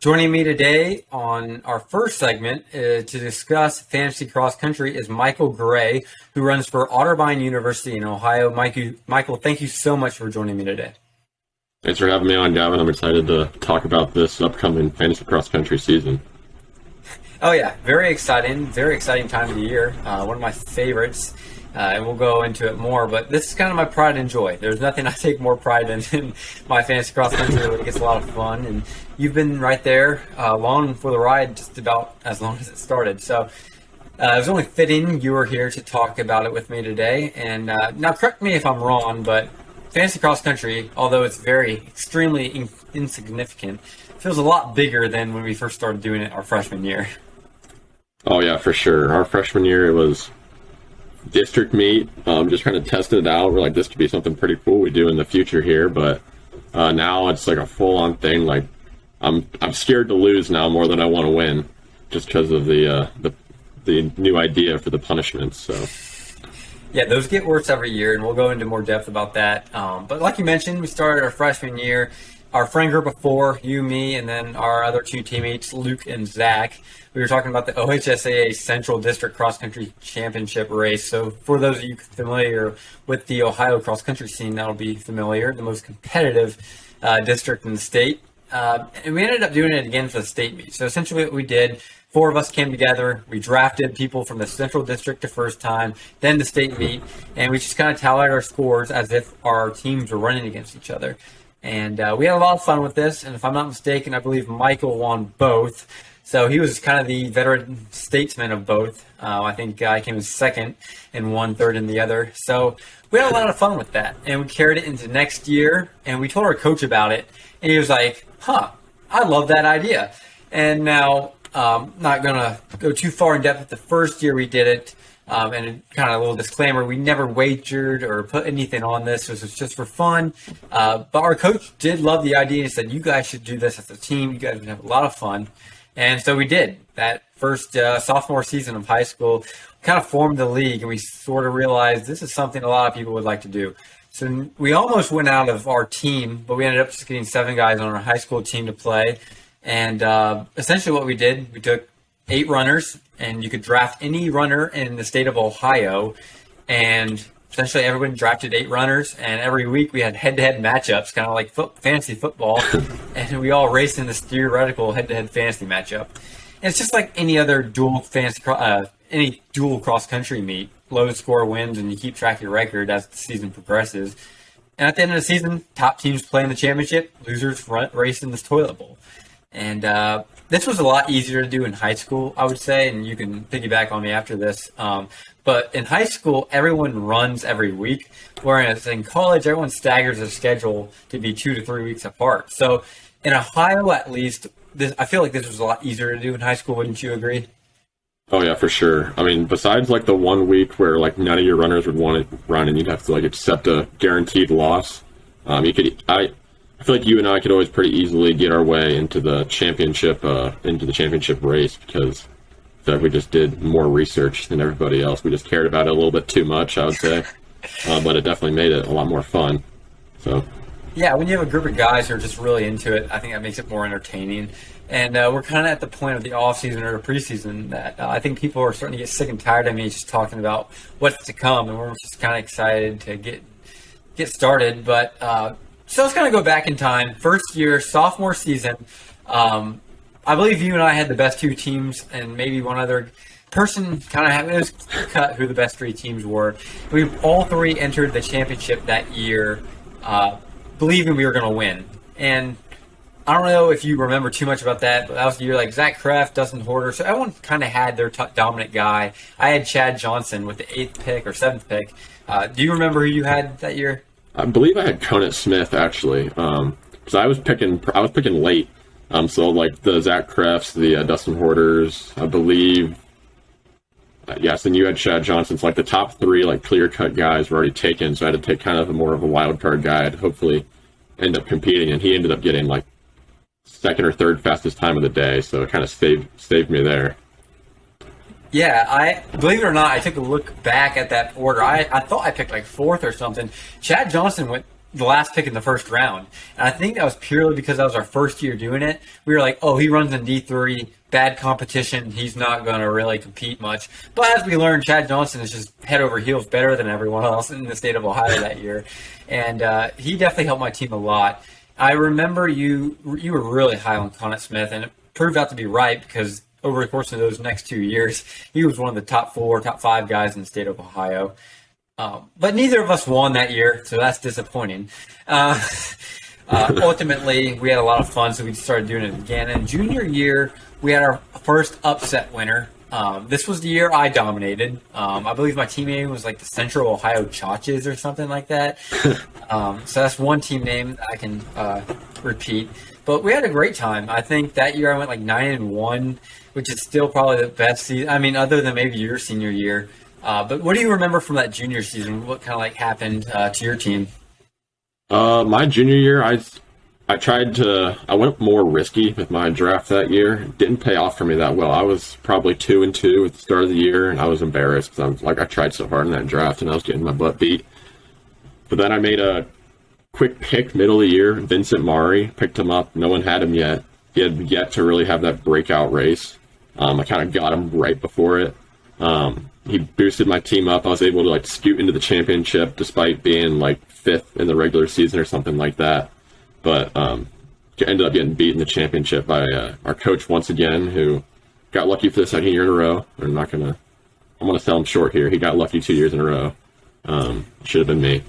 Joining me today on our first segment to discuss fantasy cross country is Michael Gray, who runs for Otterbein University in Ohio. Michael, thank you so much for joining me today. Thanks for having me on, Gavin. I'm excited to talk about this upcoming fantasy cross country season. Oh yeah, very exciting time of the year. One of my favorites. And we'll go into it more, but this is kind of my pride and joy. There's nothing I take more pride in than my fantasy cross country. It gets a lot of fun, and you've been right there along for the ride just about as long as it started. So it was only fitting you were here to talk about it with me today. And now correct me if I'm wrong, but fantasy cross country, although it's extremely insignificant, feels a lot bigger than when we first started doing it our freshman year. Oh yeah, for sure. Our freshman year, it was district meet, just kind of testing it out. We're like, this could be something pretty cool we do in the future here, but now it's like a full-on thing. Like, I'm scared to lose now more than I want to win, just because of the new idea for the punishments. So yeah, those get worse every year, and we'll go into more depth about that. But like you mentioned, we started our freshman year. Our friend group of four, you, me, and then our other two teammates, Luke and Zach, we were talking about the OHSAA Central District Cross Country Championship race. So for those of you familiar with the Ohio cross country scene, that'll be familiar, the most competitive district in the state. And we ended up doing it again for the state meet. So essentially what we did, four of us came together, we drafted people from the Central District the first time, then the state meet, and we just kind of tallied our scores as if our teams were running against each other. And we had a lot of fun with this, and if I'm not mistaken, I believe Michael won both. So he was kind of the veteran statesman of both. I think I came in second and won third in the other. So we had a lot of fun with that, and we carried it into next year, and we told our coach about it, and he was like, I love that idea. And now, not going to go too far in depth with the first year we did it, and kind of a little disclaimer, we never wagered or put anything on this. This was just for fun. But our coach did love the idea and said, you guys should do this as a team. You guys would have a lot of fun. And so we did. That first sophomore season of high school, kind of formed the league, and we sort of realized this is something a lot of people would like to do. So we almost went out of our team, but we ended up just getting 7 guys on our high school team to play. And essentially what we did, we took 8 runners, and you could draft any runner in the state of Ohio, and essentially everyone drafted 8 runners, and every week we had head-to-head matchups, kind of like fantasy football, and we all raced in this theoretical head-to-head fantasy matchup. And it's just like any other dual cross-country meet. Low score wins, and you keep track of your record as the season progresses. And at the end of the season, top teams play in the championship, losers race in this toilet bowl. And this was a lot easier to do in high school, I would say, and you can piggyback on me after this. But in high school, everyone runs every week, whereas in college, everyone staggers their schedule to be 2 to 3 weeks apart. So in Ohio, at least, I feel like this was a lot easier to do in high school. Wouldn't you agree? Oh yeah, for sure. I mean, besides like the 1 week where like none of your runners would want to run and you'd have to like accept a guaranteed loss, I feel like you and I could always pretty easily get our way into the championship race, because I feel like we just did more research than everybody else. We just cared about it a little bit too much, I would say, but it definitely made it a lot more fun. So yeah, when you have a group of guys who are just really into it, I think that makes it more entertaining. And we're kind of at the point of the off season or the preseason that I think people are starting to get sick and tired of me just talking about what's to come, and we're just kind of excited to get started. But so let's kind of go back in time. First year, sophomore season. I believe you and I had the best 2 teams, and maybe one other person kind of had, it was cut who the best 3 teams were. We all 3 entered the championship that year, believing we were going to win. And I don't know if you remember too much about that, but that was the year like Zach Kraft, Dustin Horder. So everyone kind of had their dominant guy. I had Chad Johnson with the 8th pick or 7th pick. Do you remember who you had that year? I believe I had Conant Smith actually, because I was picking late. So like the Zach Krefts, the Dustin Horders, I believe. Yes, and you had Chad Johnson. So like the top 3 like clear cut guys were already taken. So I had to take kind of more of a wild card guy to hopefully end up competing, and he ended up getting like 2nd or 3rd fastest time of the day. So it kind of saved me there. Yeah, I believe it or not, I took a look back at that order. I thought I picked like 4th or something. Chad Johnson went the last pick in the first round. And I think that was purely because that was our first year doing it. We were like, oh, he runs in D3, bad competition. He's not going to really compete much. But as we learned, Chad Johnson is just head over heels better than everyone else in the state of Ohio that year. And he definitely helped my team a lot. I remember you were really high on Connett Smith, and it proved out to be right because over the course of those next 2 years, he was one of the top 4, top 5 guys in the state of Ohio. But neither of us won that year, so that's disappointing. Ultimately, we had a lot of fun, so we started doing it again. And junior year, we had our first upset winner. This was the year I dominated. I believe my team name was like the Central Ohio Chotches or something like that. So that's one team name I can repeat. But we had a great time. I think that year I went like 9-1, which is still probably the best season. I mean, other than maybe your senior year. But what do you remember from that junior season? What kind of like happened to your team? My junior year, I went more risky with my draft that year. It didn't pay off for me that well. I was probably 2-2 at the start of the year, and I was embarrassed because I tried so hard in that draft, and I was getting my butt beat. But then I made a quick pick middle of the year. Vincent Mari, picked him up. No one had him yet. He had yet to really have that breakout race. I kind of got him right before it. He boosted my team up. I was able to like scoot into the championship despite being like 5th in the regular season or something like that. But ended up getting beat in the championship by our coach once again, who got lucky for the second year in a row. I'm going to sell him short here. He got lucky 2 years in a row. Should have been me.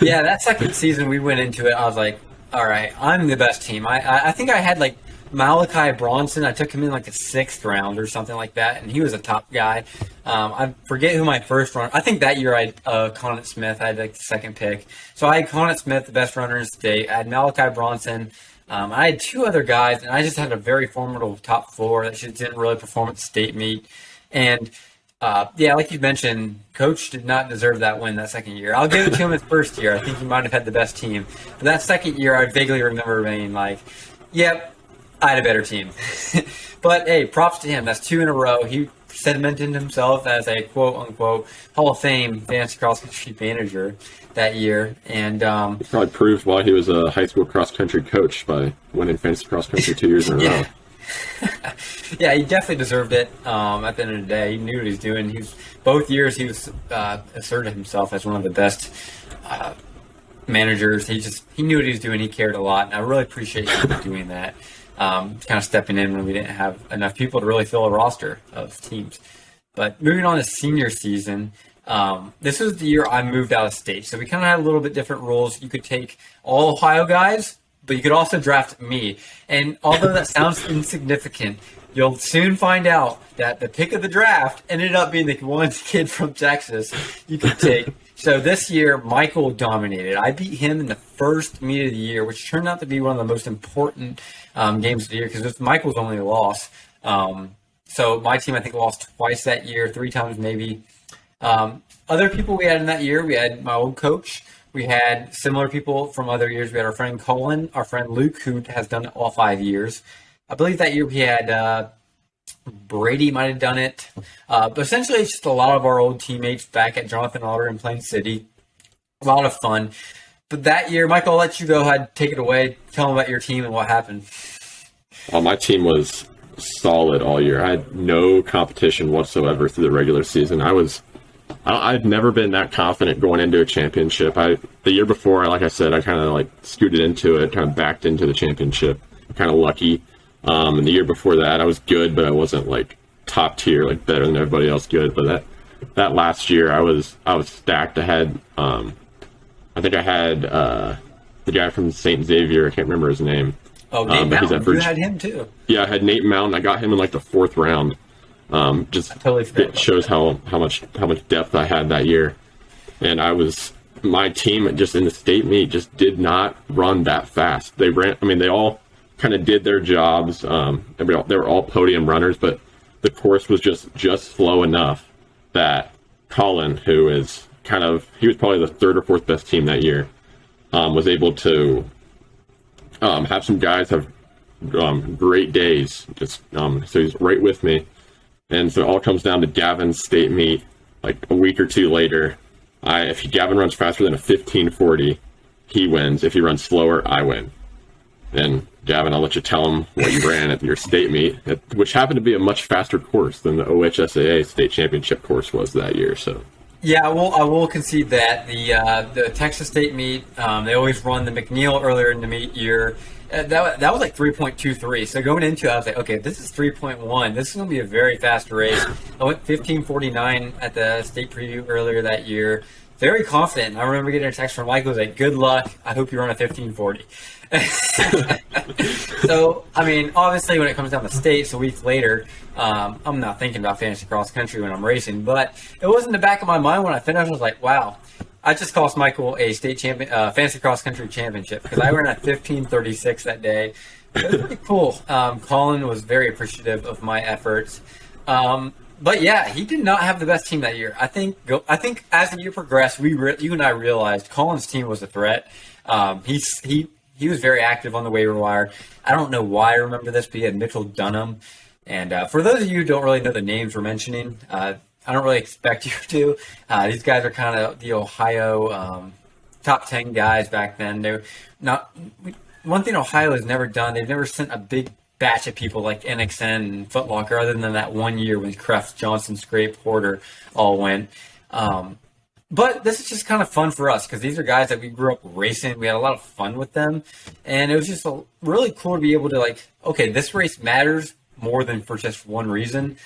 Yeah, that second season we went into it, I was like, all right, I'm the best team. I think I had like Malachi Bronson. I took him in like the 6th round or something like that, and he was a top guy. I forget who my first runner. I think that year I had Connett Smith. I had like the 2nd pick. So I had Connett Smith, the best runner in the state. I had Malachi Bronson. I had 2 other guys, and I just had a very formidable top 4 that just didn't really perform at the state meet. And yeah, like you mentioned, Coach did not deserve that win that second year. I'll give it to him his first year. I think he might have had the best team. But that second year, I vaguely remember being like, yep, I had a better team. But, hey, props to him. That's 2 in a row. He sedimented himself as a quote-unquote Hall of Fame fantasy cross-country manager that year. And he probably proved why he was a high school cross-country coach by winning fantasy cross-country 2 years in a row. Yeah, he definitely deserved it. At the end of the day, he knew what he was doing. Both years he was asserted himself as one of the best managers. He knew what he was doing. He cared a lot, and I really appreciate him doing that. Kind of stepping in when we didn't have enough people to really fill a roster of teams. But moving on to senior season, this was the year I moved out of state, so we kind of had a little bit different rules. You could take all Ohio guys, but you could also draft me. And although that sounds insignificant, you'll soon find out that the pick of the draft ended up being the one kid from Texas you could take. So this year, Michael dominated. I beat him in the first meet of the year, which turned out to be one of the most important games of the year because it was Michael's only loss. So my team, I think, lost twice that year, 3 times maybe. Other people we had in that year, we had my old coach. We had similar people from other years. We had our friend Colin, our friend Luke, who has done it all 5 years. I believe that year we had Brady might have done it. But essentially, it's just a lot of our old teammates back at Jonathan Otter in Plain City. A lot of fun. But that year, Michael, I'll let you go ahead, take it away. Tell them about your team and what happened. Well, my team was solid all year. I had no competition whatsoever through the regular season. I've never been that confident going into a championship. The year before, like I said, I kind of like scooted into it, kind of backed into the championship. Kind of lucky. And the year before that, I was good, but I wasn't like top tier, like better than everybody else good. But that last year, I was stacked. I think I had the guy from St. Xavier. I can't remember his name. Oh, Nate Mountain. You had him too. Yeah, I had Nate Mountain. I got him in like the 4th round. It shows how much depth I had that year. And my team just in the state meet just did not run that fast. They all kind of did their jobs. They were all podium runners, but the course was just slow enough that Colin, who is he was probably the 3rd or 4th best team that year, was able to have some guys have great days. So he's right with me. And so it all comes down to Gavin's state meet, like a week or 2 later. If Gavin runs faster than a 15:40, he wins. If he runs slower, I win. And Gavin, I'll let you tell him what you ran at your state meet, which happened to be a much faster course than the OHSAA state championship course was that year. So. Yeah, I will concede that the Texas State meet, they always run the McNeil earlier in the meet year. That was like 3.23. So going into it, I was like, okay, this is 3.1. This is going to be a very fast race. I went 15:49 at the state preview earlier that year. Very confident. I remember getting a text from Michael, like, good luck. I hope you run a 15:40. So, I mean, obviously when it comes down to states a week later, I'm not thinking about fantasy cross country when I'm racing, but it was in the back of my mind when I finished. I was like, wow, I just cost Michael a state champion, fantasy cross country championship because I ran at 15:36 that day. It was pretty cool. Colin was very appreciative of my efforts. But yeah, he did not have the best team that year. I think as the year progressed, you and I realized Colin's team was a threat. He was very active on the waiver wire. I don't know why I remember this, but he had Mitchell Dunham. And for those of you who don't really know the names we're mentioning, I don't really expect you to. These guys are kind of the Ohio top 10 guys back then. They're not one thing Ohio has never done. They've never sent a big batch of people like NXN and Foot Locker, other than that one year when Kreft, Johnson, Scrape, Porter all went. But this is just kind of fun for us because these are guys that we grew up racing. We had a lot of fun with them. And it was just really cool to be able to like, okay, this race matters more than for just one reason.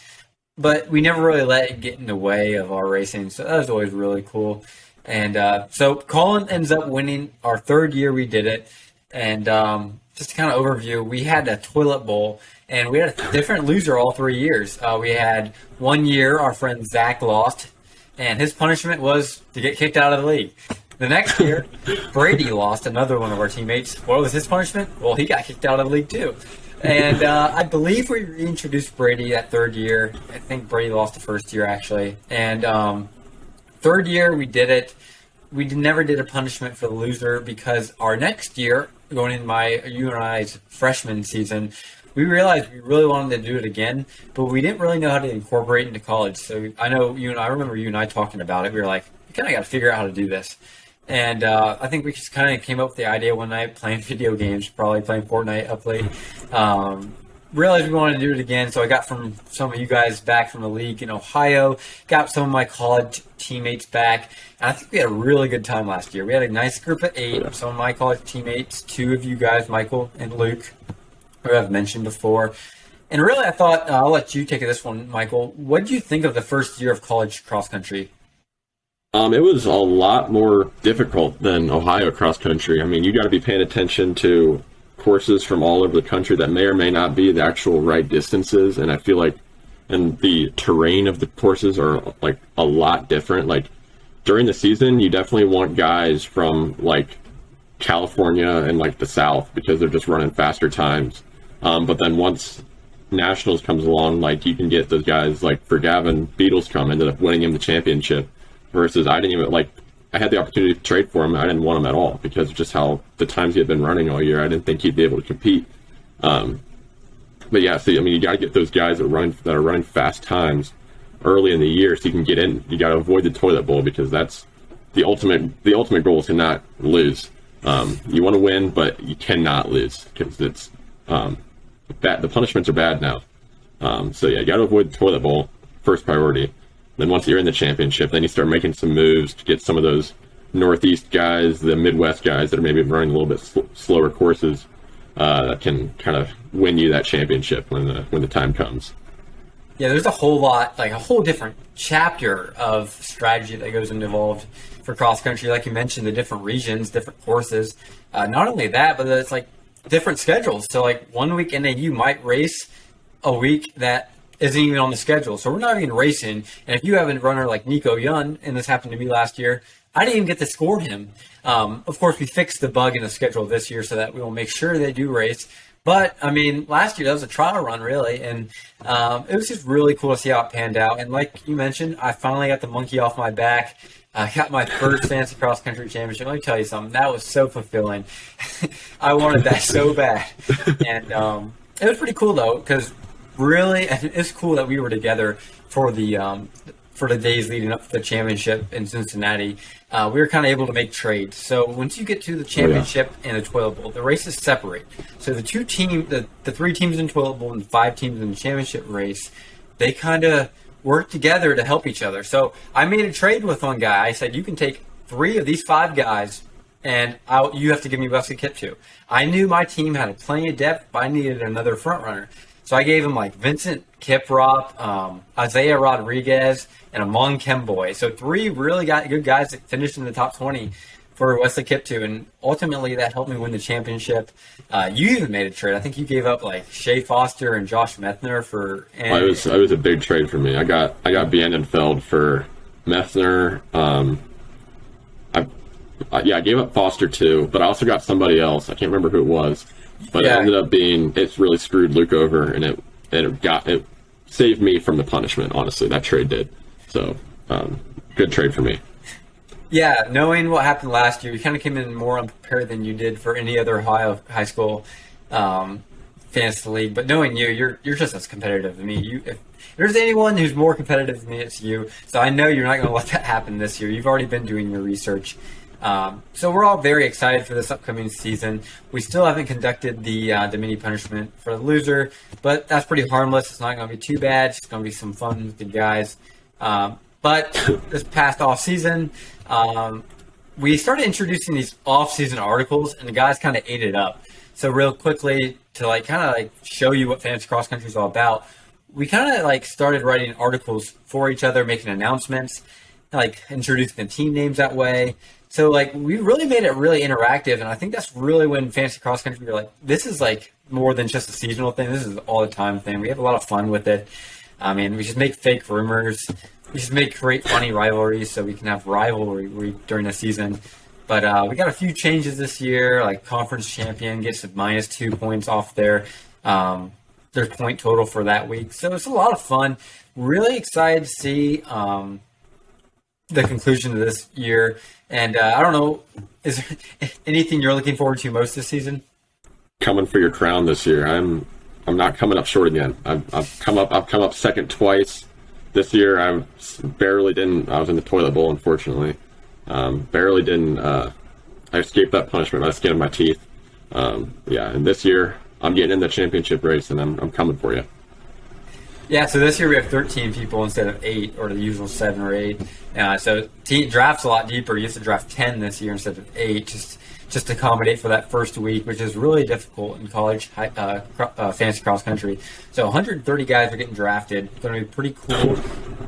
But we never really let it get in the way of our racing. So that was always really cool. And so Colin ends up winning our third year we did it. And just to kind of overview, we had a toilet bowl. And we had a different loser all 3 years. We had 1 year our friend Zach lost. And his punishment was to get kicked out of the league. The next year, Brady lost, another one of our teammates. What was his punishment? Well, he got kicked out of the league too. And I believe we reintroduced Brady that third year. I think Brady lost the first year, actually. And third year, we did it. We never did a punishment for the loser because our next year, going in you and I's freshman season, we realized we really wanted to do it again, but we didn't really know how to incorporate it into college. So I remember you and I talking about it. We were like, we kind of got to figure out how to do this. And I think we just kind of came up with the idea one night playing video games, probably playing Fortnite up late. Realized we wanted to do it again, so I got from some of you guys back from the league in Ohio, got some of my college teammates back, and I think we had a really good time last year. We had a nice group of 8, some of my college teammates, 2 of you guys, Michael and Luke, who I've mentioned before. And really, I thought, I'll let you take this one, Michael. What did you think of the first year of college cross country? It was a lot more difficult than Ohio cross country. I mean, you got to be paying attention to courses from all over the country that may or may not be the actual right distances. And I feel like, and the terrain of the courses are like a lot different. Like during the season, you definitely want guys from like California and like the South because they're just running faster times. But then once Nationals comes along, like you can get those guys like for Gavin, Beatles ended up winning him the championship versus I had the opportunity to trade for him. I didn't want him at all because of just how the times he had been running all year. I didn't think he'd be able to compete. But yeah, so I mean, you got to get those guys that are running fast times early in the year so you can get in. You got to avoid the toilet bowl because that's the ultimate goal is to not lose. You want to win, but you cannot lose because it's bad. The punishments are bad now. So yeah, you got to avoid the toilet bowl, first priority. Then once you're in the championship, then you start making some moves to get some of those Northeast guys, the Midwest guys that are maybe running a little bit slower courses that can kind of win you that championship when the time comes. Yeah, there's a whole lot, like a whole different chapter of strategy that goes involved for cross country. Like you mentioned, the different regions, different courses. Not only that, but it's like different schedules. So like 1 week NAU might race a week that isn't even on the schedule. So we're not even racing. And if you have a runner like Nico Yun, and this happened to me last year, I didn't even get to score him. Of course, we fixed the bug in the schedule this year so that we will make sure they do race. But, I mean, last year that was a trial run, really, and it was just really cool to see how it panned out. And like you mentioned, I finally got the monkey off my back. I got my first fantasy cross-country championship. Let me tell you something. That was so fulfilling. I wanted that so bad. And it was pretty cool, though, because really, it's cool that we were together for the for the days leading up to the championship in Cincinnati, we were kind of able to make trades. So once you get to the championship and the Toilet Bowl, the races separate. So the three teams in Toilet Bowl and the 5 teams in the championship race, they kind of work together to help each other. So I made a trade with one guy. I said, you can take 3 of these 5 guys, and you have to give me Wesley Kip too. I knew my team had plenty of depth, but I needed another front runner. So I gave him like Vincent Kiprop, Isaiah Rodriguez, and Amon Kemboy. So 3 really good guys that finished in the top 20 for Wesley Kiptoo, and ultimately that helped me win the championship. You even made a trade. I think you gave up like Shea Foster and Josh Methner for. And it was a big trade for me. I got Bienenfeld for Methner. I gave up Foster too, but I also got somebody else. I can't remember who it was, but it ended up being, it's really screwed Luke over, and it saved me from the punishment. Honestly, that trade did. So good trade for me. Yeah, knowing what happened last year, you kind of came in more unprepared than you did for any other high school fantasy league. But knowing you're just as competitive as me. If there's anyone who's more competitive than me, it's you. So I know you're not going to let that happen this year. You've already been doing your research. So we're all very excited for this upcoming season. We still haven't conducted the mini punishment for the loser, but that's pretty harmless. It's not going to be too bad. It's going to be some fun with the guys. But this past off season, we started introducing these off-season articles, and the guys kind of ate it up. So real quickly, to show you what fantasy cross country is all about, we kind of started writing articles for each other, making announcements, introducing the team names that way. So we really made it really interactive, and I think that's really when fantasy cross country, you're this is more than just a seasonal thing. This is all the time thing. We have a lot of fun with it. I mean, we just make fake rumors. We just create funny rivalries so we can have rivalry during the season. But we got a few changes this year, like conference champion gets -2 points off their point total for that week. So it's a lot of fun. Really excited to see the conclusion of this year. And I don't know, is there anything you're looking forward to most this season? Coming for your crown this year. I'm not coming up short again. I've come up second twice. This year I was in the toilet bowl, unfortunately. I escaped that punishment by the skin of my teeth. And this year I'm getting in the championship race, and I'm coming for you. Yeah, so this year we have 13 people instead of 8, or the usual 7 or 8. So draft's a lot deeper. You have to draft 10 this year instead of 8, just to accommodate for that first week, which is really difficult in college fantasy cross country. So 130 guys are getting drafted. It's going to be pretty cool.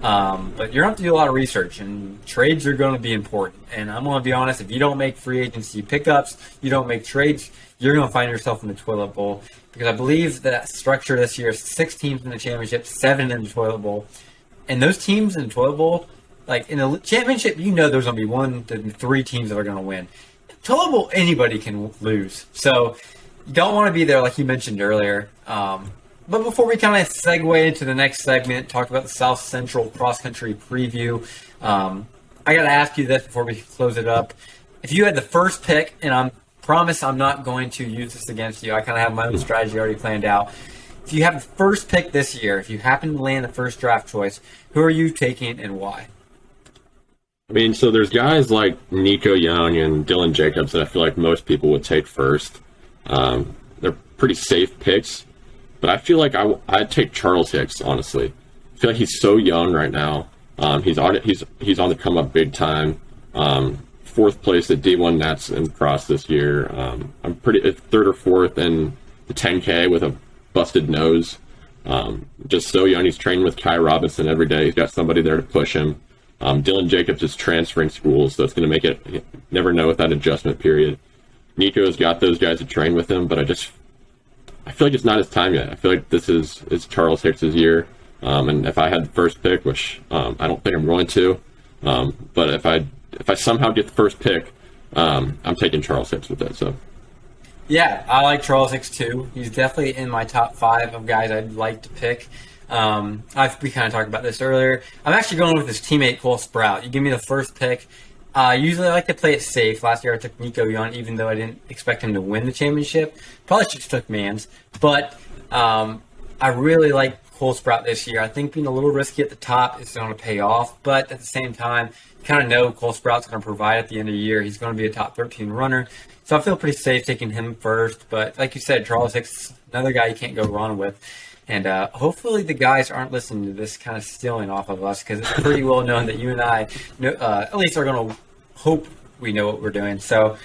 But you're going to have to do a lot of research, and trades are going to be important. And I'm going to be honest, if you don't make free agency pickups, you don't make trades, you're going to find yourself in the toilet bowl. Because I believe that structure this year is 6 teams in the championship, 7 in the toilet bowl. And those teams in the toilet bowl, in the championship, there's going to be 1 to 3 teams that are going to win. Toilet bowl, anybody can lose. So you don't want to be there like you mentioned earlier. But before we kind of segue into the next segment, talk about the South Central Cross Country preview, I got to ask you this before we close it up. If you had the first pick, and I promise I'm not going to use this against you. I kind of have my own strategy already planned out. If you have the first pick this year, if you happen to land the first draft choice, who are you taking and why? I mean, so there's guys like Nico Young and Dylan Jacobs that I feel like most people would take first. They're pretty safe picks, but I feel like I'd take Charles Hicks, honestly. I feel like he's so young right now. He's on the come up big time. 4th place at D1 Nats and Cross this year. I'm pretty 3rd or 4th in the 10K with a busted nose. Just so young. He's training with Kai Robinson every day. He's got somebody there to push him. Dylan Jacobs is transferring schools, so it's going to make it never know with that adjustment period. Nico's got those guys to train with him, but I feel like it's not his time yet. I feel like it's Charles Hicks' year. And if I had the first pick, which I don't think I'm going to, but if I somehow get the first pick, I'm taking Charles Hicks with it. So. Yeah, I like Charles Hicks too. He's definitely in my top 5 of guys I'd like to pick. We kind of talked about this earlier. I'm actually going with his teammate Cole Sprout. You give me the first pick. Usually I like to play it safe. Last year I took Nico Young, even though I didn't expect him to win the championship. Probably should have took Mans. But I really like Cole Sprout this year. I think being a little risky at the top is going to pay off, but at the same time, you kind of know Cole Sprout's going to provide at the end of the year. He's going to be a top 13 runner, so I feel pretty safe taking him first. But like you said, Charles Hicks, another guy you can't go wrong with. And hopefully the guys aren't listening to this kind of stealing off of us, because it's pretty well known that you and I at least are going to hope we know what we're doing. So,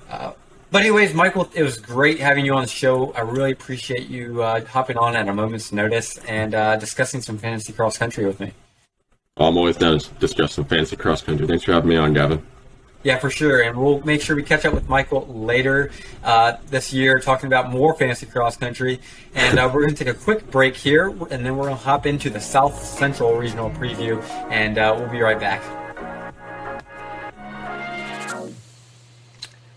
but anyways, Michael, it was great having you on the show. I really appreciate you hopping on at a moment's notice and discussing some fantasy cross country with me. I'm always down to discuss some fantasy cross country. Thanks for having me on, Gavin. Yeah, for sure. And we'll make sure we catch up with Michael later this year, talking about more fantasy cross country. And we're going to take a quick break here, and then we're going to hop into the South Central Regional Preview, and we'll be right back.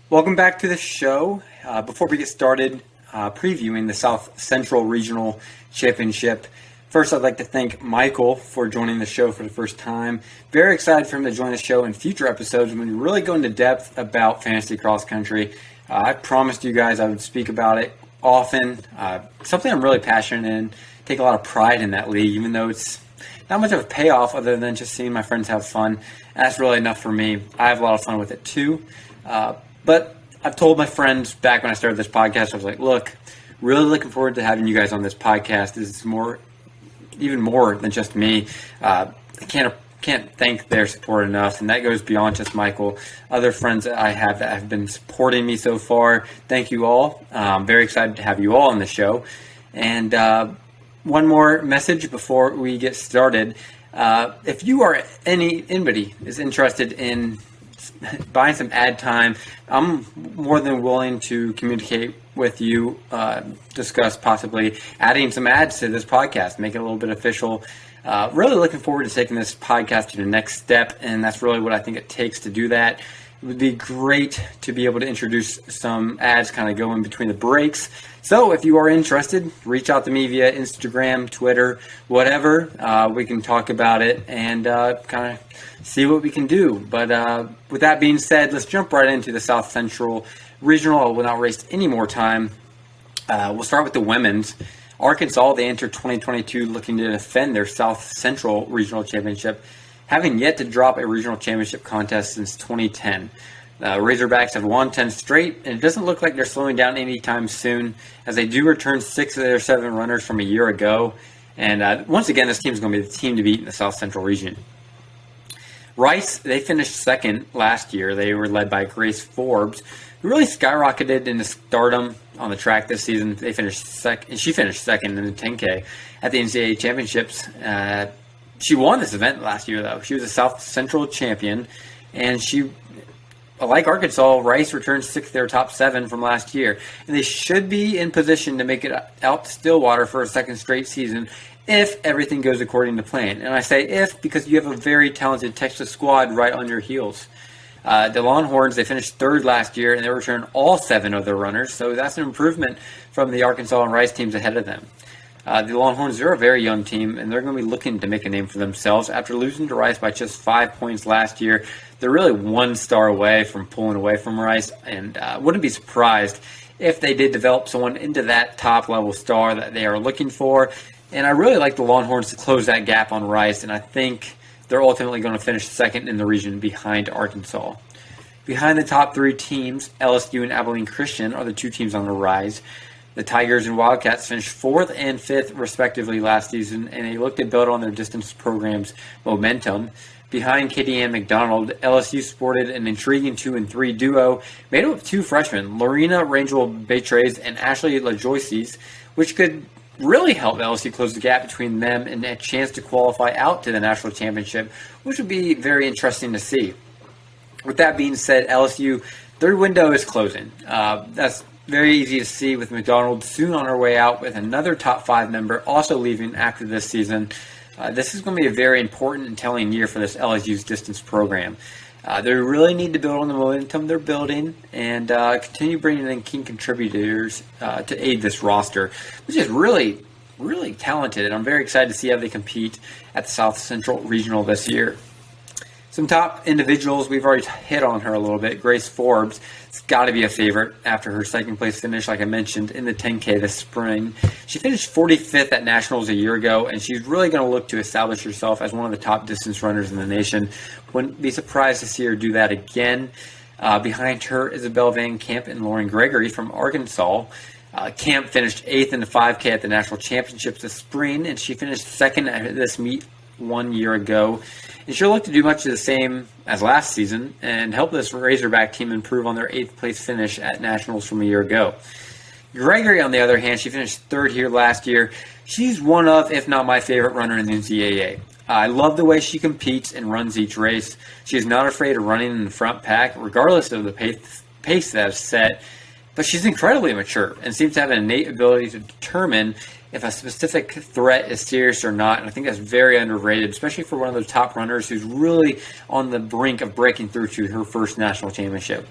Welcome back to the show. Before we get started previewing the South Central Regional Championship, first, I'd like to thank Michael for joining the show for the first time. Very excited for him to join the show in future episodes when we really go into depth about fantasy cross country. I promised you guys I would speak about it often. Something I'm really passionate in. Take a lot of pride in that league, even though it's not much of a payoff other than just seeing my friends have fun. And that's really enough for me. I have a lot of fun with it too. But I've told my friends back when I started this podcast, I was like, look, really looking forward to having you guys on this podcast. This is even more than just me. I can't thank their support enough, and that goes beyond just Michael. Other friends that I have that have been supporting me so far, thank you all. I'm very excited to have you all on the show. And one more message before we get started. If you are anybody is interested in buying some ad time, I'm more than willing to communicate with you, discuss possibly adding some ads to this podcast, make it a little bit official. Really looking forward to taking this podcast to the next step, and that's really what I think it takes to do that. It would be great to be able to introduce some ads kind of go in between the breaks. So if you are interested, reach out to me via Instagram, Twitter, whatever. We can talk about it and kind of see what we can do. But with that being said, let's jump right into the South Central Regional. I will not waste any more time. We'll start with the women's. Arkansas, they entered 2022 looking to defend their South Central Regional Championship, having yet to drop a regional championship contest since 2010. Razorbacks have won 10 straight, and it doesn't look like they're slowing down anytime soon, as they do return 6 of their 7 runners from a year ago. And once again, this team is going to be the team to beat in the South Central region. Rice, they finished second last year. They were led by Grace Forbes, who really skyrocketed into stardom on the track this season. They finished second. She finished second in the 10K at the NCAA Championships. She won this event last year, though. She was a South Central champion, and she, like Arkansas, Rice returned 6 of their top 7 from last year. And they should be in position to make it out to Stillwater for a second straight season if everything goes according to plan. And I say if because you have a very talented Texas squad right on your heels. The Longhorns, they finished 3rd last year, and they returned all 7 of their runners. So that's an improvement from the Arkansas and Rice teams ahead of them. The Longhorns, they're a very young team, and they're going to be looking to make a name for themselves. After losing to Rice by just 5 points last year, they're really 1 star away from pulling away from Rice, and wouldn't be surprised if they did develop someone into that top-level star that they are looking for. And I really like the Longhorns to close that gap on Rice, and I think they're ultimately going to finish second in the region behind Arkansas. Behind the top 3 teams, LSU and Abilene Christian are the 2 teams on the rise. The Tigers and Wildcats finished 4th and 5th, respectively, last season, and they look to build on their distance program's momentum. Behind Katie Ann McDonald, LSU sported an intriguing 2 and 3 duo made up of 2 freshmen, Lorena Rangel Beatriz and Ashley LaJoyces, which could really help LSU close the gap between them and a chance to qualify out to the national championship, which would be very interesting to see. With that being said, LSU, their window is closing. That's very easy to see with McDonald soon on her way out with another top 5 member also leaving after this season. This is going to be a very important and telling year for this LSU's distance program. They really need to build on the momentum they're building and continue bringing in key contributors to aid this roster, which is really, really talented. And I'm very excited to see how they compete at the South Central Regional this year. Some top individuals, we've already hit on her a little bit. Grace Forbes, it's got to be a favorite after her second place finish, like I mentioned, in the 10K this spring. She finished 45th at Nationals a year ago, and she's really going to look to establish herself as one of the top distance runners in the nation. Wouldn't be surprised to see her do that again. Behind her, Isabel Van Camp and Lauren Gregory from Arkansas. Camp finished 8th in the 5K at the National Championships this spring, and she finished 2nd at this meet 1 year ago. And she'll look to do much of the same as last season and help this Razorback team improve on their 8th place finish at Nationals from a year ago. Gregory, on the other hand, she finished 3rd here last year. She's one of, if not my favorite runner in the NCAA. I love the way she competes and runs each race. She is not afraid of running in the front pack, regardless of the pace that is set. But she's incredibly mature and seems to have an innate ability to determine if a specific threat is serious or not. And I think that's very underrated, especially for one of those top runners who's really on the brink of breaking through to her first national championship.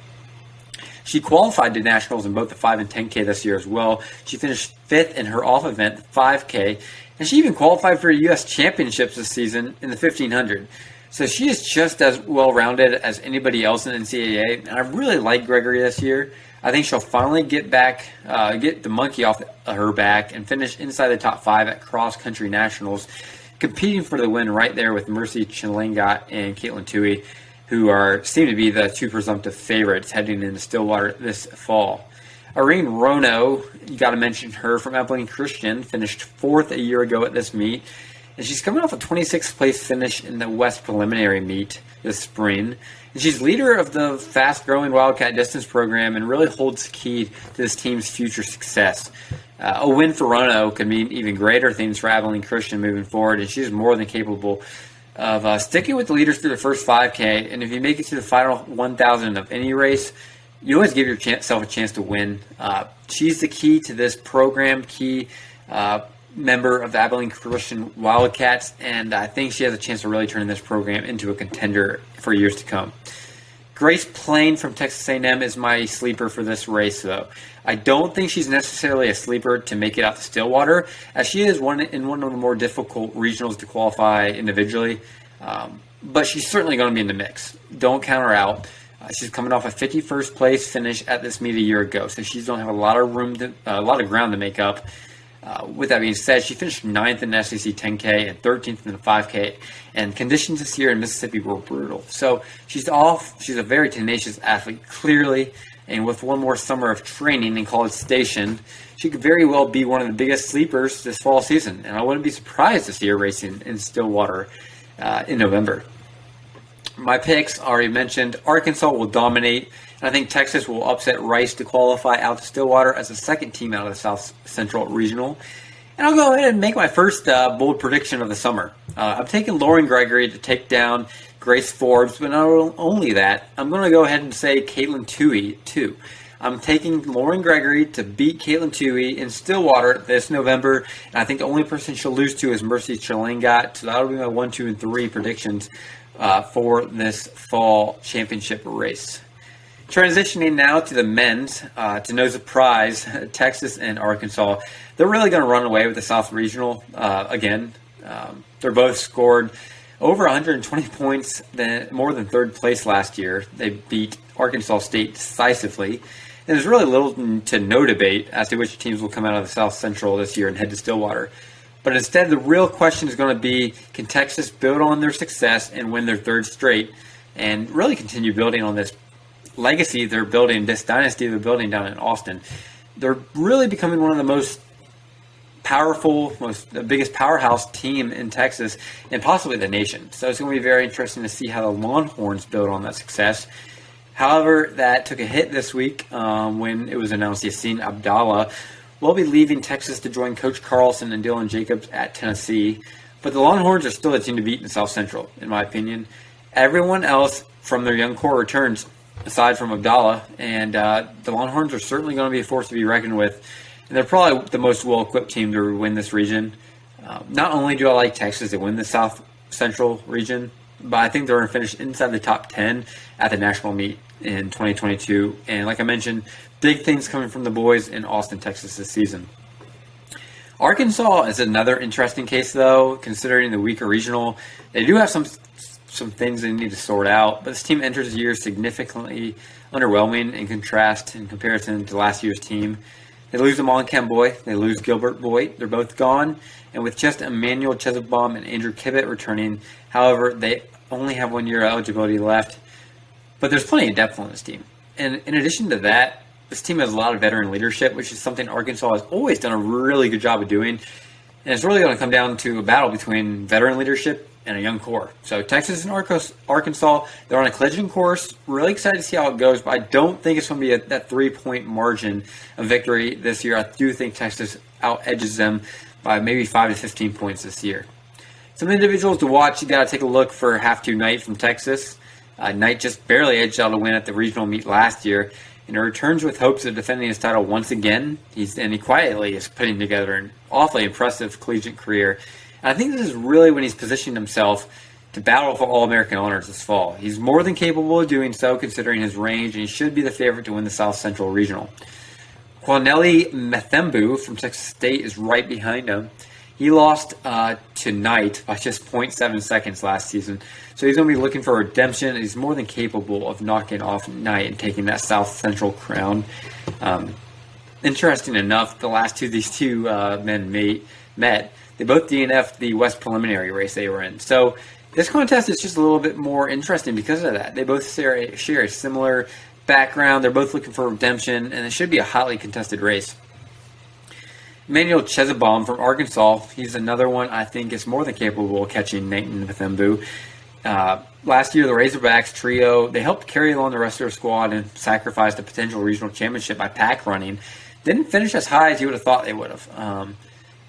She qualified to nationals in both the 5 and 10K this year as well. She finished 5th in her off event, the 5K, and she even qualified for U.S. championships this season in the 1500. So she is just as well-rounded as anybody else in the NCAA, and I really like Gregory this year. I think she'll finally get the monkey off her back and finish inside the top 5 at cross-country nationals, competing for the win right there with Mercy Chilengat and Caitlin Tui, who seem to be the two presumptive favorites heading into Stillwater this fall. Irene Rono, you got to mention her from Abilene Christian, finished 4th a year ago at this meet. And she's coming off a 26th place finish in the West Preliminary meet this spring. And she's leader of the fast-growing Wildcat distance program and really holds key to this team's future success. A win for Rono could mean even greater things for Abilene Christian moving forward, and she's more than capable of sticking with the leaders through the first 5K. And if you make it to the final 1,000 of any race, you always give yourself a chance to win. She's the key to this program, key member of the Abilene Christian Wildcats, and I think she has a chance to really turn this program into a contender for years to come. Grace Plain from Texas A&M is my sleeper for this race, though. I don't think she's necessarily a sleeper to make it out to Stillwater, as she is one of the more difficult regionals to qualify individually, but she's certainly going to be in the mix. Don't count her out. She's coming off a 51st place finish at this meet a year ago, so she's going to have a lot of ground to make up. With that being said, she finished 9th in the SEC 10K and 13th in the 5K, and conditions this year in Mississippi were brutal. So she's a very tenacious athlete, clearly, and with one more summer of training in College Station, she could very well be one of the biggest sleepers this fall season, and I wouldn't be surprised to see her racing in Stillwater in November. My picks, already mentioned, Arkansas will dominate. And I think Texas will upset Rice to qualify out to Stillwater as the second team out of the South Central Regional. And I'll go ahead and make my first bold prediction of the summer. I'm taking Lauren Gregory to take down Grace Forbes, but not only that, I'm going to go ahead and say Caitlin Tui, too. I'm taking Lauren Gregory to beat Caitlin Tui in Stillwater this November, and I think the only person she'll lose to is Mercy Chilengat. So that'll be my 1, 2, and 3 predictions for this fall championship race. Transitioning now to the men's, to no surprise, Texas and Arkansas, they're really going to run away with the South Regional again. They're both scored over 120 points, more than third place last year. They beat Arkansas State decisively. And there's really little to no debate as to which teams will come out of the South Central this year and head to Stillwater. But instead, the real question is going to be, can Texas build on their success and win their third straight and really continue building on this legacy they're building, this dynasty they're building down in Austin? They're really becoming one of the most powerful, the biggest powerhouse team in Texas and possibly the nation. So it's going to be very interesting to see how the Longhorns build on that success. However, that took a hit this week when it was announced Yassine Abdallah will be leaving Texas to join Coach Carlson and Dylan Jacobs at Tennessee. But the Longhorns are still a team to beat in South Central, in my opinion. Everyone else from their young core returns, aside from Abdallah, and the Longhorns are certainly going to be a force to be reckoned with. And they're probably the most well-equipped team to win this region. Not only do I like Texas to win the South Central region, but I think they're going to finish inside the top 10 at the national meet in 2022. And like I mentioned, big things coming from the boys in Austin, Texas this season. Arkansas is another interesting case, though, considering the weaker regional. They do have some some things they need to sort out. But this team enters the year significantly underwhelming in comparison to last year's team. They lose Amon Kemboy. They lose Gilbert Boyd. They're both gone. And with just Emmanuel Chesabaum and Andrew Kibbitt returning, however, they only have 1 year eligibility left. But there's plenty of depth on this team. And in addition to that, this team has a lot of veteran leadership, which is something Arkansas has always done a really good job of doing. And it's really going to come down to a battle between veteran leadership and a young core. So Texas and Arkansas, they're on a collision course. Really excited to see how it goes, but I don't think it's going to be that 3-point margin of victory this year. I do think Texas out-edges them by maybe 5 to 15 points this year. Some individuals to watch, you got to take a look for Half-2 Knight from Texas. Knight just barely edged out a win at the regional meet last year, and he returns with hopes of defending his title once again. He quietly is putting together an awfully impressive collegiate career. And I think this is really when he's positioned himself to battle for All-American honors this fall. He's more than capable of doing so considering his range, and he should be the favorite to win the South Central Regional. Quanelli Methembu from Texas State is right behind him. He lost to Knight by just 0.7 seconds last season, so he's going to be looking for redemption, and he's more than capable of knocking off Knight and taking that South Central crown. Interesting enough, the last these two men met. They both DNF'd the West preliminary race they were in. So this contest is just a little bit more interesting because of that. They both share a similar background. They're both looking for redemption, and it should be a hotly contested race. Emmanuel Chesabaum from Arkansas, he's another one I think is more than capable of catching Nathan Methembu. Last year, the Razorbacks trio, they helped carry along the rest of their squad and sacrificed a potential regional championship by pack running. Didn't finish as high as you would have thought they would have.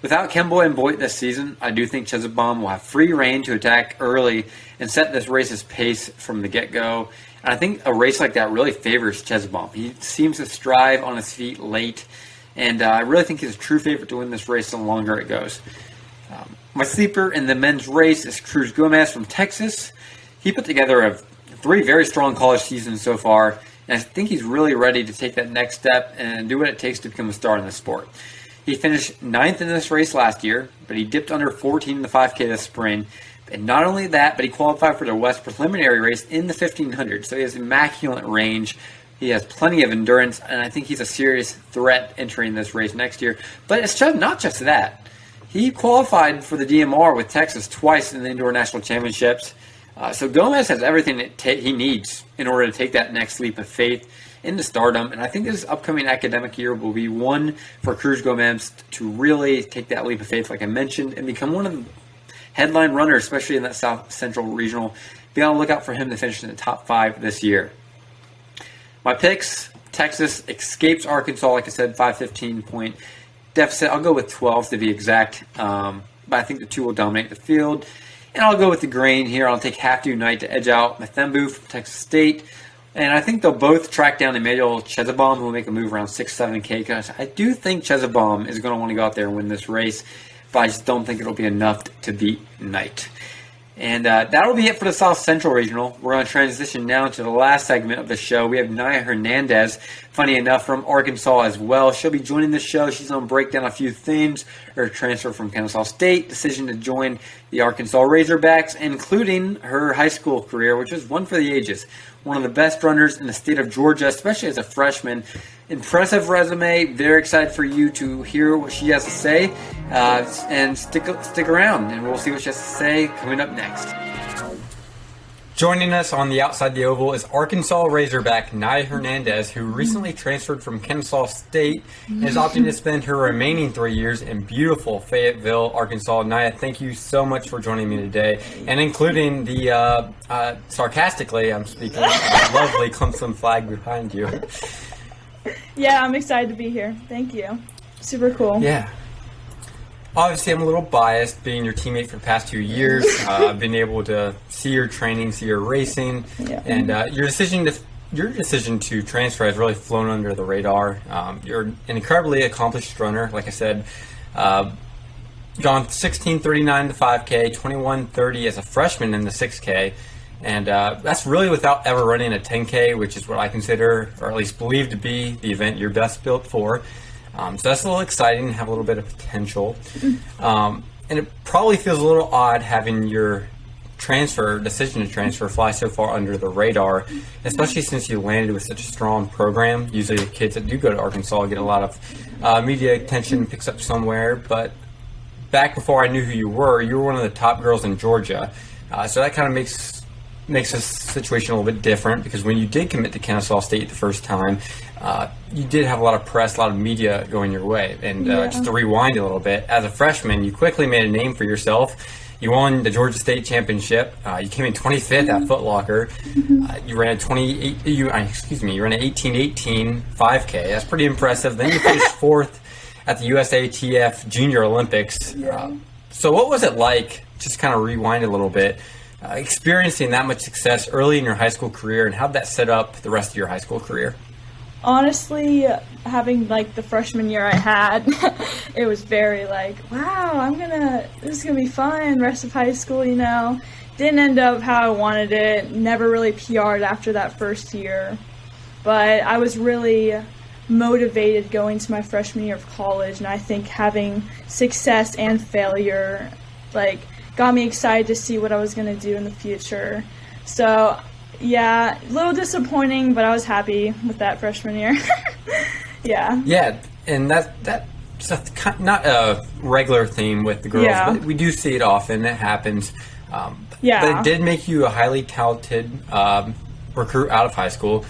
Without Kemboy and Boyd this season, I do think Chesabaum will have free reign to attack early and set this race's pace from the get-go. And I think a race like that really favors Chesabaum. He seems to strive on his feet late, and I really think he's a true favorite to win this race the longer it goes. My sleeper in the men's race is Cruz Gomez from Texas. He put together 3 very strong college seasons so far, and I think he's really ready to take that next step and do what it takes to become a star in this sport. He finished 9th in this race last year, but he dipped under 14 in the 5K this spring. And not only that, but he qualified for the West preliminary race in the 1500. So he has immaculate range. He has plenty of endurance, and I think he's a serious threat entering this race next year. But it's not just that. He qualified for the DMR with Texas twice in the Indoor National Championships. So Gomez has everything he needs in order to take that next leap of faith into stardom, and I think this upcoming academic year will be one for Cruz Gomez to really take that leap of faith, like I mentioned, and become one of the headline runners, especially in that South Central Regional. Be on the lookout for him to finish in the top 5 this year. My picks, Texas escapes Arkansas, like I said, 5-15 point deficit. I'll go with 12 to be exact, but I think the 2 will dominate the field. And I'll go with the grain here. I'll take Half-2 Knight to edge out Methembu from Texas State. And I think they'll both track down Emmanuel Chesabaum, who will make a move around 6-7K. Because I do think Chesabaum is going to want to go out there and win this race, but I just don't think it'll be enough to beat Knight. And that'll be it for the South Central Regional. We're going to transition now to the last segment of the show. We have Nyah Hernandez, funny enough, from Arkansas as well. She'll be joining the show. She's going to break down a few themes: her transfer from Kennesaw State, decision to join the Arkansas Razorbacks, including her high school career, which was one for the ages. One of the best runners in the state of Georgia, especially as a freshman. Impressive resume. Very excited for you to hear what she has to say. And stick around, and we'll see what she has to say coming up next. Joining us on the Outside the Oval is Arkansas Razorback Nyah Hernandez, who recently transferred from Kennesaw State and is opting to spend her remaining 3 years in beautiful Fayetteville, Arkansas. Nyah, thank you so much for joining me today, and including the, sarcastically, I'm speaking, lovely Clemson flag behind you. Yeah, I'm excited to be here. Thank you. Super cool. Yeah. Obviously, I'm a little biased being your teammate for the past 2 years. I've been able to see your training, see your racing, and your decision to transfer has really flown under the radar. You're an incredibly accomplished runner. Like I said, gone 16:39 the 5K, 21:30 as a freshman in the 6K, and that's really without ever running a 10K, which is what I consider, or at least believe to be, the event you're best built for. So that's a little exciting, have a little bit of potential. And it probably feels a little odd having your decision to transfer fly so far under the radar, especially since you landed with such a strong program? Usually the kids that do go to Arkansas get a lot of media attention, picks up somewhere, but back before I knew who you were one of the top girls in Georgia. So that kind of makes this situation a little bit different, because when you did commit to Kennesaw State the first time, you did have a lot of press, a lot of media going your way. And just to rewind a little bit, as a freshman, you quickly made a name for yourself. You won the Georgia State Championship. You came in 25th at Foot Locker. You ran a 18:18 5K. That's pretty impressive. Then you finished fourth at the USATF Junior Olympics. So what was it like, just kind of rewind a little bit, experiencing that much success early in your high school career, and how did that set up the rest of your high school career? Honestly, having like the freshman year I had, it was very like, wow, this is gonna be fun, rest of high school, you know. Didn't end up how I wanted it, never really PR'd after that first year. But I was really motivated going to my freshman year of college, and I think having success and failure like got me excited to see what I was gonna do in the future. So yeah, a little disappointing, but I was happy with that freshman year. Yeah, and that's not a regular theme with the girls, but we do see it often. It happens. But it did make you a highly talented recruit out of high school.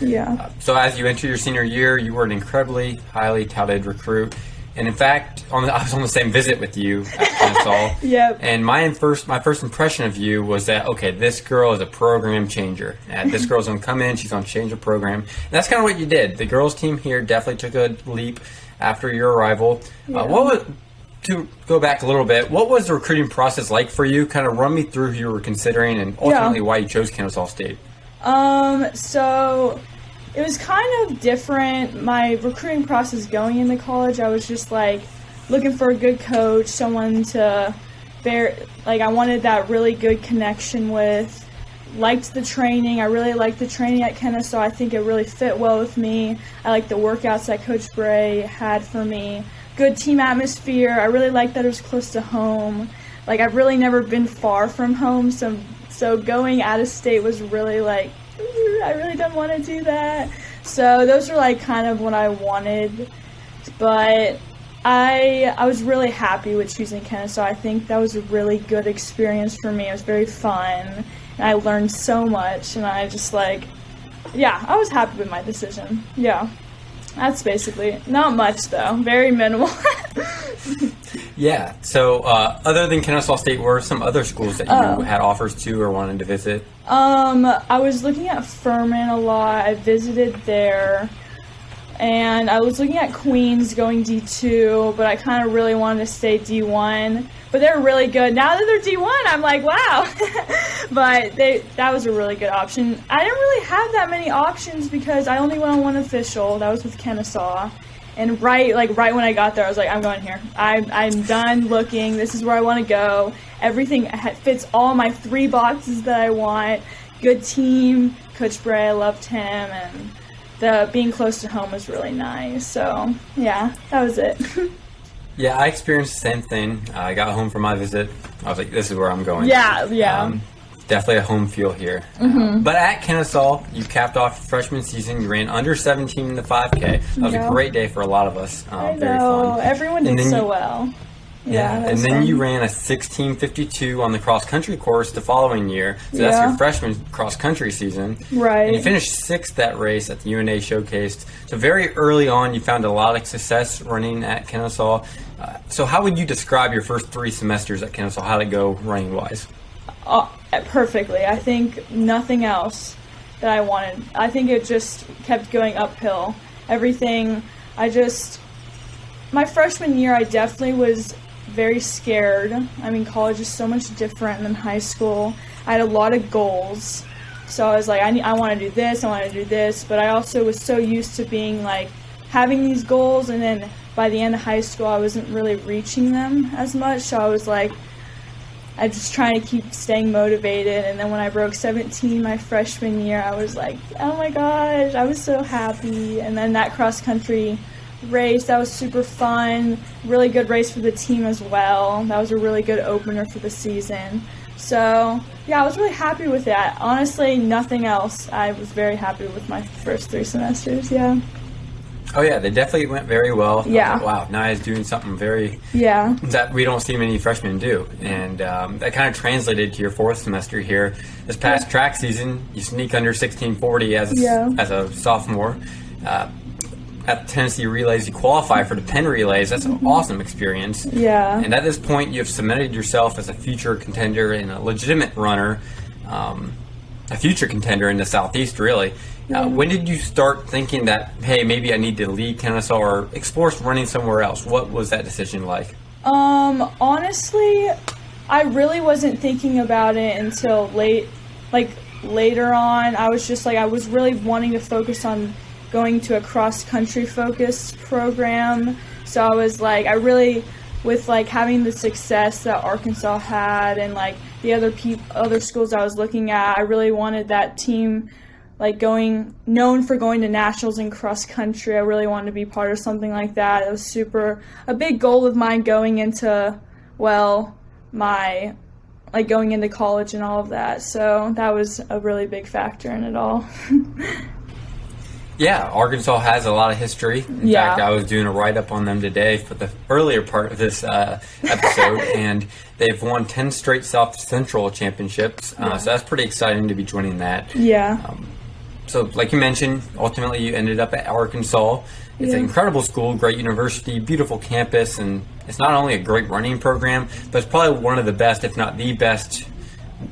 So as you enter your senior year, you were an incredibly highly touted recruit. And in fact, I was on the same visit with you at Kennesaw. And my first impression of you was that, okay, this girl is a program changer. And this girl's going to come in, she's going to change the program. And that's kind of what you did. The girls' team here definitely took a leap after your arrival. To go back a little bit, what was the recruiting process like for you? Kind of run me through who you were considering and ultimately why you chose Kennesaw State. So it was kind of different. My recruiting process going into college, I was just like looking for a good coach, someone to I wanted that really good connection with. Liked the training. I really liked the training at Kennesaw. I think it really fit well with me. I liked the workouts that Coach Bray had for me. Good team atmosphere. I really liked that it was close to home. Like, I've really never been far from home, so going out of state was really like, I really don't want to do that. So those were like kind of what I wanted, but I was really happy with choosing Kennesaw. I think that was a really good experience for me. It was very fun, and I learned so much, and I just I was happy with my decision. Yeah, that's basically, not much though, very minimal. So other than Kennesaw State, were some other schools that you had offers to or wanted to visit? I was looking at Furman a lot. I visited there, and I was looking at Queens going D2, but I kind of really wanted to stay D1. But they're really good. Now that they're D1, I'm like, wow. But that was a really good option. I didn't really have that many options because I only went on one official. That was with Kennesaw. And right when I got there, I was like, I'm going here. I'm done looking. This is where I want to go. Everything fits all my 3 boxes that I want. Good team. Coach Bray, I loved him. And the being close to home was really nice. So, yeah, that was it. Yeah, I experienced the same thing. I got home from my visit. I was like, this is where I'm going. Yeah. Definitely a home feel here. But at Kennesaw, you capped off your freshman season. You ran under 17 in the 5K. That was a great day for a lot of us. Very fun. Everyone did so well. And then you ran a 16:52 on the cross-country course the following year. So that's your freshman cross-country season. Right. And you finished 6th that race at the UNA Showcase. So very early on, you found a lot of success running at Kennesaw. So how would you describe your first 3 semesters at Kennesaw? How did it go running-wise? Perfectly. I think nothing else that I wanted. I think it just kept going uphill. Everything, my freshman year, I definitely was very scared. I mean, college is so much different than high school. I had a lot of goals. So I was like, I want to do this, I want to do this. But I also was so used to being like, having these goals, and then by the end of high school, I wasn't really reaching them as much. So I was like, I just trying to keep staying motivated. And then when I broke 17 my freshman year, I was like, oh my gosh, I was so happy. And then that cross-country race, that was super fun. Really good race for the team as well. That was a really good opener for the season. So, yeah, I was really happy with that. Honestly, nothing else. I was very happy with my first 3 semesters, yeah. Oh yeah, they definitely went very well. Yeah. Wow, Nya's doing something very Yeah. that we don't see many freshmen do, and that kind of translated to your 4th semester here. This past track season, you sneak under 1640 as a sophomore. At the Tennessee Relays, you qualify for the Penn Relays. That's an awesome experience. Yeah. And at this point, you've cemented yourself as a future contender and a legitimate runner, a future contender in the Southeast, really. When did you start thinking that, hey, maybe I need to leave Kennesaw or explore running somewhere else? What was that decision like? Honestly, I really wasn't thinking about it until later on. I was just I was really wanting to focus on going to a cross-country focused program. So I was I really, with having the success that Arkansas had and the other schools I was looking at, I really wanted that team known for going to nationals in cross country. I really wanted to be part of something like that. It was a big goal of mine going into, going into college and all of that. So that was a really big factor in it all. Yeah, Arkansas has a lot of history. In fact, I was doing a write-up on them today for the earlier part of this episode, and they've won 10 straight South Central championships. So that's pretty exciting to be joining that. Yeah. So like you mentioned, ultimately you ended up at Arkansas. It's an incredible school, great university, beautiful campus, and it's not only a great running program, but it's probably one of the best, if not the best,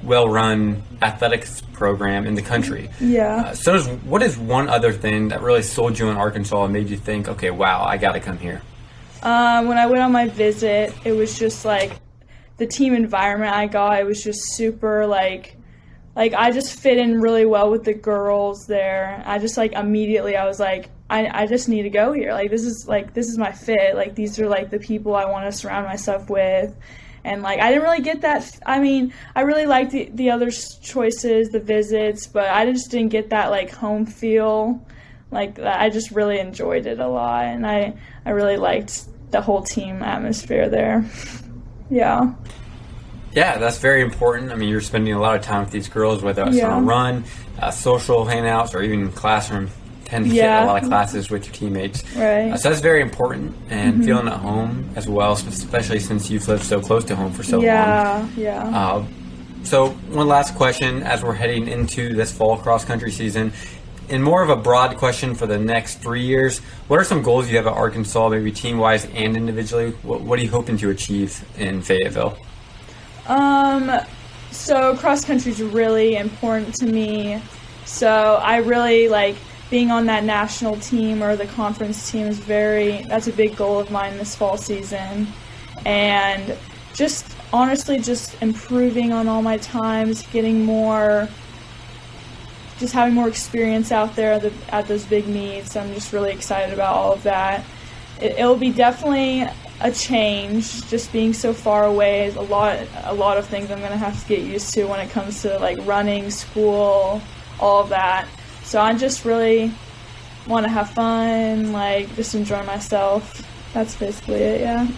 well-run athletics program in the country. Yeah. So what is one other thing that really sold you in Arkansas and made you think, okay, wow, I got to come here? When I went on my visit, it was just the team environment I got. It was just super I just fit in really well with the girls there. I just immediately I was I just need to go here. This is my fit. These are the people I want to surround myself with. And I didn't really get that. I mean, I really liked the other choices, the visits, but I just didn't get that home feel. I just really enjoyed it a lot, and I really liked the whole team atmosphere there. Yeah. Yeah, that's very important. I mean, you're spending a lot of time with these girls, whether it's on a run, social hangouts, or even classroom. Tend to get a lot of classes with your teammates. Right. So that's very important, and feeling at home as well, especially since you've lived so close to home for so long. Yeah. So one last question as we're heading into this fall cross-country season. In more of a broad question for the next 3 years, what are some goals you have at Arkansas, maybe team-wise and individually? What are you hoping to achieve in Fayetteville? So cross-country is really important to me. So I really being on that national team or the conference team that's a big goal of mine this fall season. And just honestly just improving on all my times, having more experience out there at those big meets. I'm just really excited about all of that. It'll be definitely a change, just being so far away. A lot of things I'm going to have to get used to when it comes to running, school, all of that. So I just really want to have fun, just enjoy myself. That's basically it, yeah.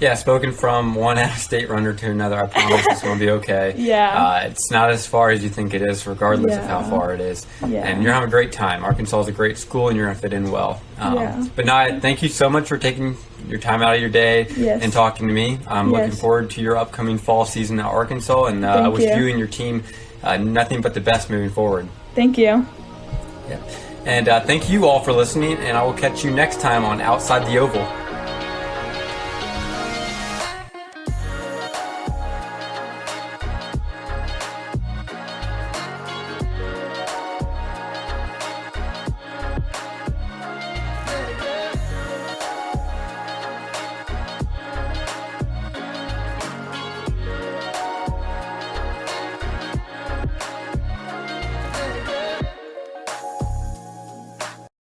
Yeah, spoken from one out-of-state runner to another, I promise it's going to be okay. Yeah. It's not as far as you think it is, regardless of how far it is. Yeah. And you're having a great time. Arkansas is a great school, and you're going to fit in well. But Nyah, thank you so much for taking your time out of your day and talking to me. I'm looking forward to your upcoming fall season at Arkansas, and I wish you and your team nothing but the best moving forward. Thank you. Yeah. And thank you all for listening, and I will catch you next time on Outside the Oval.